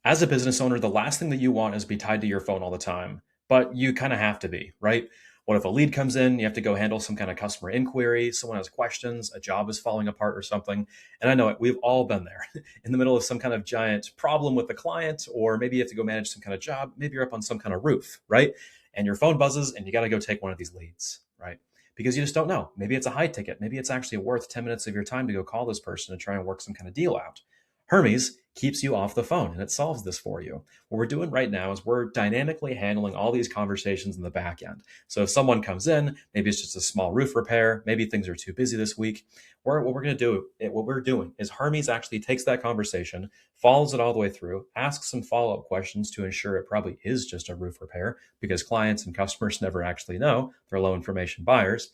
As a business owner, the last thing that you want is to be tied to your phone all the time, but you kind of have to be, right? What if a lead comes in, you have to go handle some kind of customer inquiry, someone has questions, a job is falling apart or something. And I know it, we've all been there in the middle of some kind of giant problem with the client, or maybe you have to go manage some kind of job. Maybe you're up on some kind of roof, right? And your phone buzzes and you got to go take one of these leads, right? Because you just don't know. Maybe it's a high ticket. Maybe it's actually worth 10 minutes of your time to go call this person and try and work some kind of deal out. Hermes keeps you off the phone and it solves this for you. What we're doing right now is we're dynamically handling all these conversations in the back end. So if someone comes in, maybe it's just a small roof repair, maybe things are too busy this week, what we're doing is Hermes actually takes that conversation, follows it all the way through, asks some follow-up questions to ensure it probably is just a roof repair because clients and customers never actually know. They're low information buyers.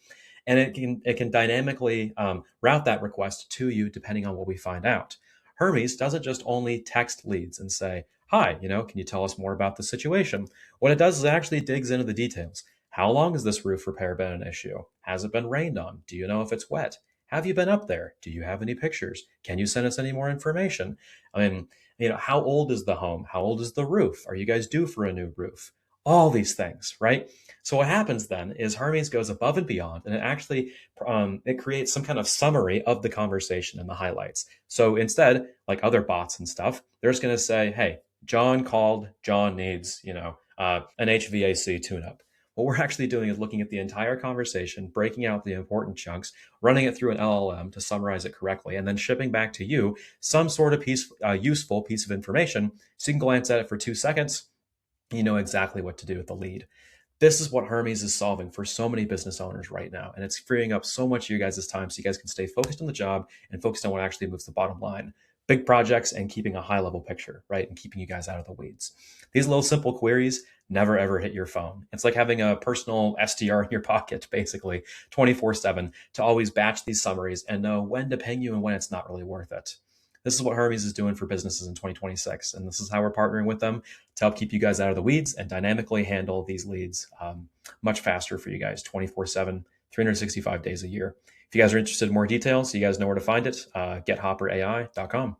And it can dynamically route that request to you depending on what we find out. Hermes doesn't just only text leads and say, hi, can you tell us more about the situation? What it does is it actually digs into the details. How long has this roof repair been an issue? Has it been rained on? Do you know if it's wet? Have you been up there? Do you have any pictures? Can you send us any more information? I mean, how old is the home? How old is the roof? Are you guys due for a new roof? All these things, right? So what happens then is Hermes goes above and beyond, and it creates some kind of summary of the conversation and the highlights. So instead, like other bots and stuff, they're just going to say, "Hey, John called. John needs, an HVAC tune-up." What we're actually doing is looking at the entire conversation, breaking out the important chunks, running it through an LLM to summarize it correctly, and then shipping back to you some sort of useful piece of information so you can glance at it for 2 seconds. You know exactly what to do with the lead. This is what Hermes is solving for so many business owners right now. And it's freeing up so much of your guys' time so you guys can stay focused on the job and focused on what actually moves the bottom line. Big projects and keeping a high level picture, right? And keeping you guys out of the weeds. These little simple queries never ever hit your phone. It's like having a personal SDR in your pocket, basically 24/7 to always batch these summaries and know when to ping you and when it's not really worth it. This is what Hermes is doing for businesses in 2026. And this is how we're partnering with them to help keep you guys out of the weeds and dynamically handle these leads much faster for you guys 24/7, 365 days a year. If you guys are interested in more details, you guys know where to find it, gethopperai.com.